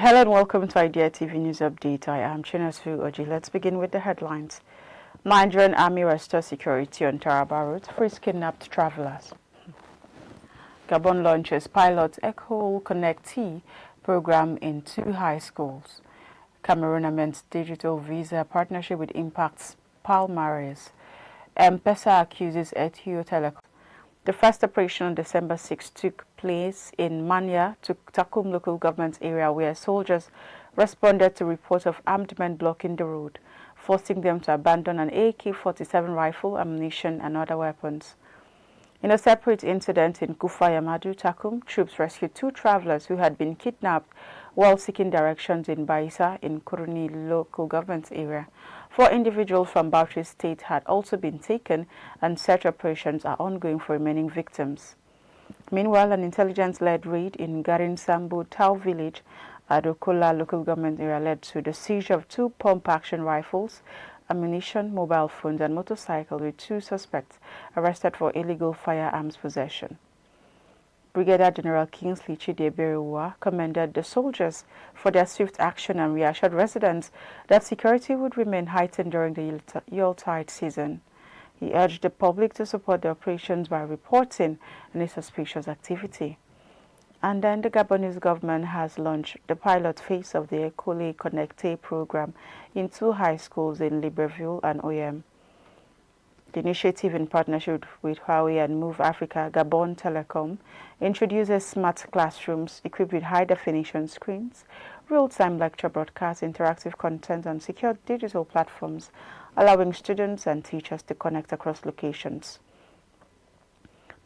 Hello and welcome to Idea TV News Update. I am Chinesu Oji. Let's begin with the headlines. Nigerian Army restores security on TARABA route, frees kidnapped travelers. Gabon launches pilot ÉCOLE CONNECTÉE program in 2 high schools. Cameroon amends digital visa partnership with impacts PALMARES. M-PESA accuses ETHIO TELECOM. The first operation on December 6 took place in Manya to Takum local government area where soldiers responded to reports of armed men blocking the road, forcing them to abandon an AK-47 rifle, ammunition and other weapons. In a separate incident in Kufa Yamadu, Takum, troops rescued 2 travelers who had been kidnapped while seeking directions in Baissa in Kuruni local government area. 4 individuals from Bauchi State had also been taken, and search operations are ongoing for remaining victims. Meanwhile, an intelligence-led raid in Garin Sambu Tau village at Okola local government area led to the seizure of 2 pump-action rifles, ammunition, mobile phones and motorcycle, with 2 suspects arrested for illegal firearms possession. Brigadier General Kingsley Chidieberiwa commended the soldiers for their swift action and reassured residents that security would remain heightened during the Yuletide season. He urged the public to support the operations by reporting any suspicious activity. And then the Gabonese government has launched the pilot phase of the ÉCOLE CONNECTÉE program in 2 high schools in Libreville and OM. The initiative, in partnership with Huawei and Move Africa Gabon Telecom, introduces smart classrooms equipped with high-definition screens, real-time lecture broadcasts, interactive content and secure digital platforms, allowing students and teachers to connect across locations.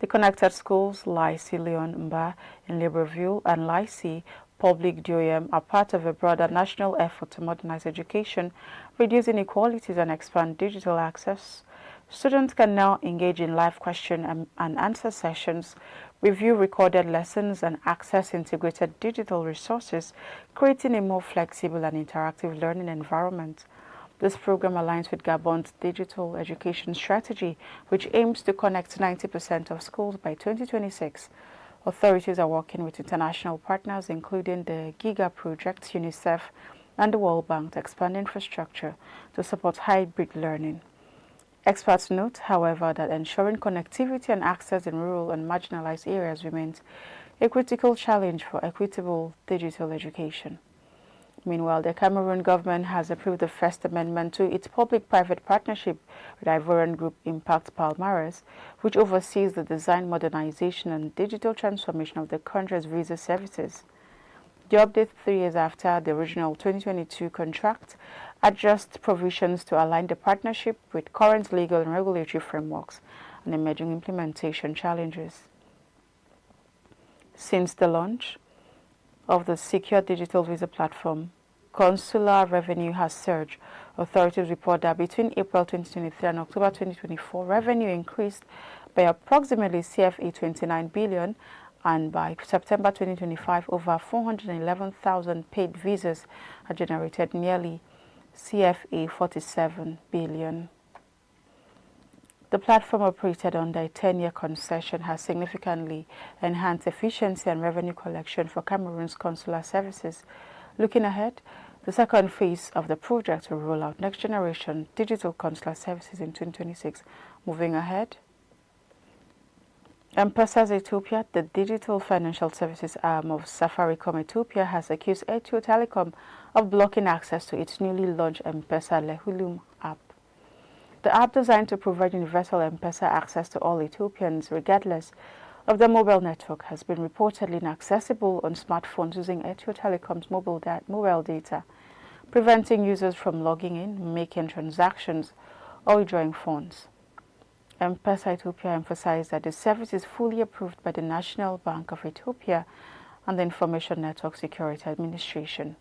The connected schools, Lycée Leon Mba in Libreville and Lycée Public Dioyem, are part of a broader national effort to modernize education, reduce inequalities and expand digital access. Students can now engage in live question and answer sessions, review recorded lessons and access integrated digital resources, creating a more flexible and interactive learning environment. This program aligns with Gabon's digital education strategy, which aims to connect 90% of schools by 2026. Authorities are working with international partners, including the GIGA project, UNICEF, and the World Bank to expand infrastructure to support hybrid learning. Experts note, however, that ensuring connectivity and access in rural and marginalized areas remains a critical challenge for equitable digital education. Meanwhile, the Cameroon government has approved the first amendment to its public-private partnership with Ivorian group Impact PALMARES, which oversees the design, modernization and digital transformation of the country's visa services. The update 3 years after the original 2022 contract adjusts provisions to align the partnership with current legal and regulatory frameworks and emerging implementation challenges. Since the launch of the secure digital visa platform, consular revenue has surged. Authorities report that between April 2023 and October 2024, revenue increased by approximately CFA 29 billion, and by September 2025, over 411,000 paid visas are generated, nearly CFA 47 billion. The platform, operated under a 10-year concession, has significantly enhanced efficiency and revenue collection for Cameroon's consular services. Looking ahead, the second phase of the project will roll out next-generation digital consular services in 2026. Moving ahead, M-PESA Ethiopia, the digital financial services arm of Safaricom Ethiopia, has accused ETHIO Telecom of blocking access to its newly launched M-PESA LEHULUM app. The app, designed to provide universal M-PESA access to all Ethiopians regardless of their mobile network, has been reportedly inaccessible on smartphones using ETHIO Telecom's mobile data, preventing users from logging in, making transactions or withdrawing funds. M-PESA Ethiopia emphasized that the service is fully approved by the National Bank of Ethiopia and the Information Network Security Administration.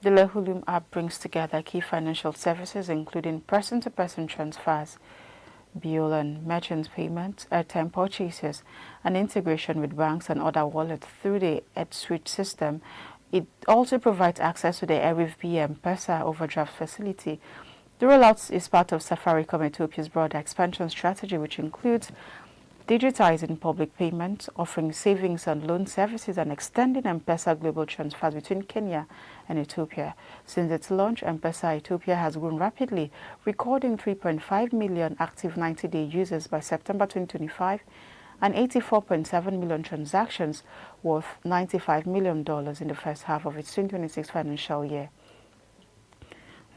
The LEHULUM app brings together key financial services, including person-to-person transfers, bill and merchant payments, airtime purchases, and integration with banks and other wallets through the ETHSwitch system. It also provides access to the ERIV M-PESA overdraft facility. The rollout is part of Safaricom Ethiopia's broader expansion strategy, which includes digitizing public payments, offering savings and loan services, and extending M-PESA global transfers between Kenya and Ethiopia. Since its launch, M-PESA Ethiopia has grown rapidly, recording 3.5 million active 90-day users by September 2025 and 84.7 million transactions worth $95 million in the first half of its 2026 financial year.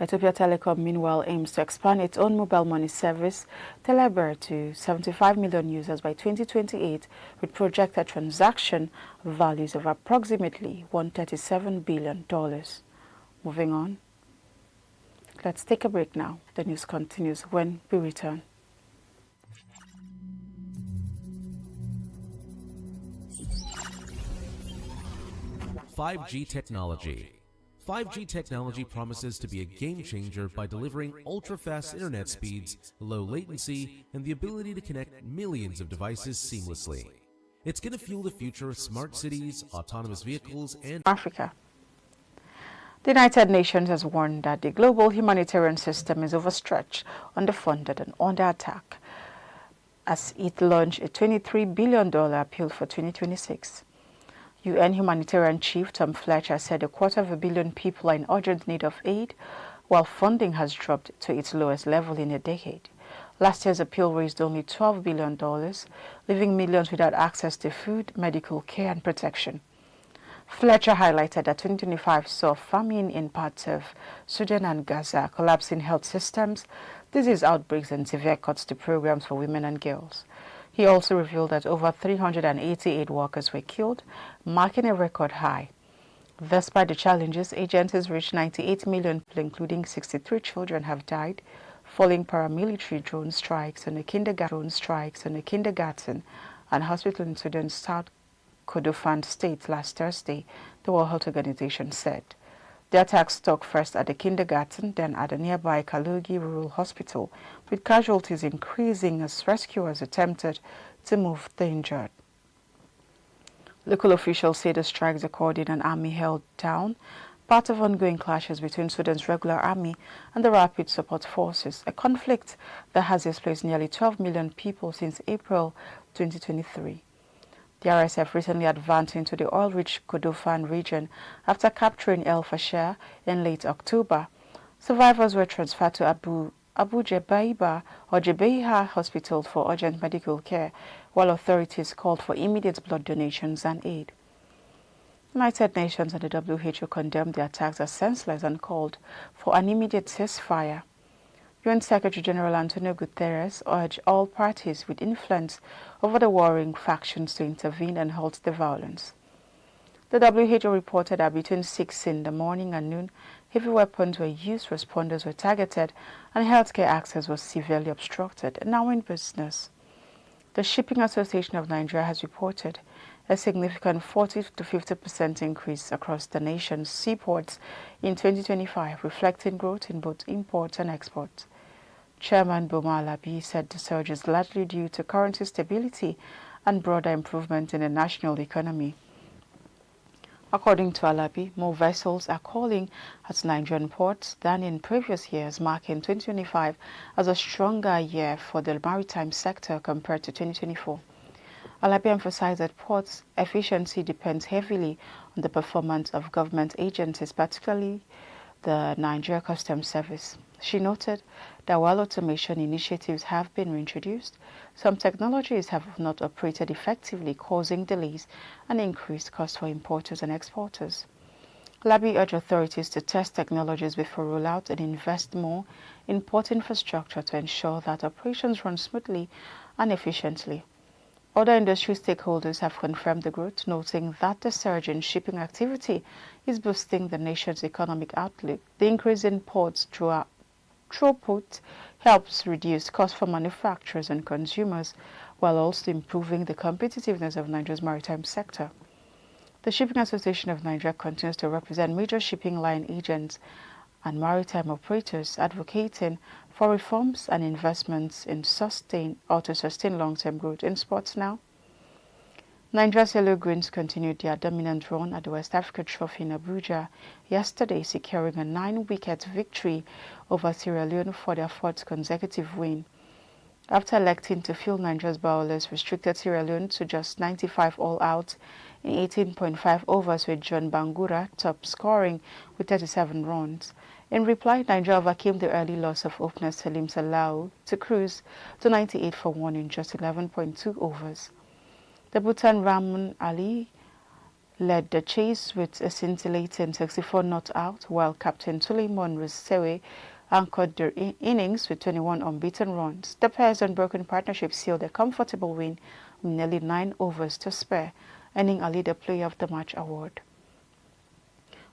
Ethiopia Telecom, meanwhile, aims to expand its own mobile money service, TARABA, to 75 million users by 2028, with projected transaction values of approximately $137 billion. Moving on. Let's take a break now. The news continues when we return. "5G technology. 5G technology promises to be a game changer by delivering ultra-fast internet speeds, low latency, and the ability to connect millions of devices seamlessly. It's going to fuel the future of smart cities, autonomous vehicles, and Africa. The United Nations has warned that the global humanitarian system is overstretched, underfunded, and under attack as it launched a $23 billion appeal for 2026. UN humanitarian chief Tom Fletcher said 250 million people are in urgent need of aid, while funding has dropped to its lowest level in a decade. Last year's appeal raised only $12 billion, leaving millions without access to food, medical care, and protection. Fletcher highlighted that 2025 saw famine in parts of Sudan and Gaza, collapsing health systems, disease outbreaks, and severe cuts to programs for women and girls. He also revealed that over 388 workers were killed, marking a record high. Despite the challenges, agencies reached 98 million people, including 63 children, have died, following paramilitary drone strikes on a kindergarten and hospital in Sudan's South Kordofan state last Thursday, the World Health Organization said. The attacks struck first at the kindergarten, then at a nearby Kalogi Rural Hospital, with casualties increasing as rescuers attempted to move the injured. Local officials say the strikes occurred in an army held town, part of ongoing clashes between Sudan's regular army and the Rapid Support Forces, a conflict that has displaced nearly 12 million people since April 2023. The RSF recently advanced into the oil-rich Kordofan region after capturing El Fasher in late October. Survivors were transferred to Abu Jebaiba or Jebeiha Hospital for urgent medical care, while authorities called for immediate blood donations and aid. The United Nations and the WHO condemned the attacks as senseless and called for an immediate ceasefire. UN Secretary General Antonio Guterres urged all parties with influence over the warring factions to intervene and halt the violence. The WHO reported that between 6 in the morning and noon, heavy weapons were used, responders were targeted, and healthcare access was severely obstructed. Now in business. The Shipping Association of Nigeria has reported a significant 40 to 50% increase across the nation's seaports in 2025, reflecting growth in both imports and exports. Chairman Boma Alabi said the surge is largely due to currency stability and broader improvement in the national economy. According to Alabi, more vessels are calling at Nigerian ports than in previous years, marking 2025 as a stronger year for the maritime sector compared to 2024. Alabi emphasized that ports' efficiency depends heavily on the performance of government agencies, particularly the Nigeria Customs Service. She noted that while automation initiatives have been reintroduced, some technologies have not operated effectively, causing delays and increased costs for importers and exporters. Alabi urged authorities to test technologies before rollout and invest more in port infrastructure to ensure that operations run smoothly and efficiently. Other industry stakeholders have confirmed the growth, noting that the surge in shipping activity is boosting the nation's economic outlook. The increase in ports throughput helps reduce costs for manufacturers and consumers, while also improving the competitiveness of Nigeria's maritime sector. The Shipping Association of Nigeria continues to represent major shipping line agents and maritime operators, advocating for reforms and investments to sustain long-term growth in sports now. Nigeria's Yellow Greens continued their dominant run at the West Africa Trophy in Abuja yesterday, securing a 9-wicket victory over Sierra Leone for their 4th consecutive win. after electing to field Nigeria's bowlers, restricted Sierra Leone to just 95 all-out in 18.5 overs, with John Bangura top scoring with 37 runs. In reply, Nigeria overcame the early loss of opener Salim Salau to cruise to 98 for 1 in just 11.2 overs. The Bhutan Rahman Ali led the chase with a scintillating 64 not out, while Captain Suleiman Rusewe anchored their innings with 21 unbeaten runs. The pair's unbroken partnership sealed a comfortable win with nearly 9 overs to spare, earning Ali the Player of the Match award.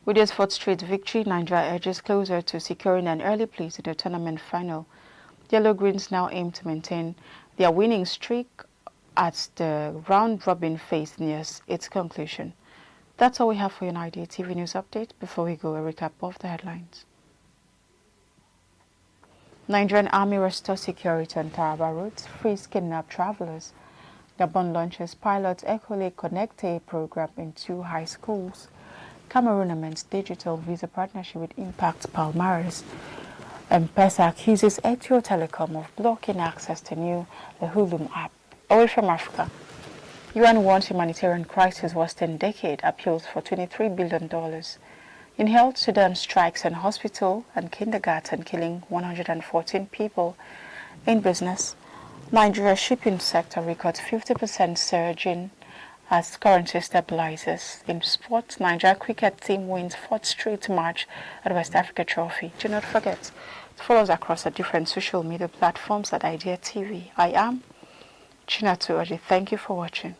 With his 4th straight victory, Nigeria edges closer to securing an early place in the tournament final. The Yellow Greens now aim to maintain their winning streak at the round-robin phase nears its conclusion. That's all we have for your Nigeria TV News Update. Before we go, a recap of the headlines. Nigerian Army restores security on Taraba roads, frees kidnapped travelers. Gabon launches pilot ÉCOLE CONNECTÉE program in 2 high schools. Cameroon amends digital visa partnership with Impact PALMARES. M-PESA accuses ETHIO Telecom of blocking access to new LEHULUM app. Away from Africa, UN warns humanitarian crisis worse than decade, appeals for $23 billion. In health, Sudan strikes an hospital and kindergarten, killing 114 people. In business, Nigeria's shipping sector records 50% surge in as currency stabilizes. In sports, Nigeria cricket team wins 4th straight match at West Africa Trophy. Do not forget to follow us across the different social media platforms at Idea TV. I am Chinatu Oji. Thank you for watching.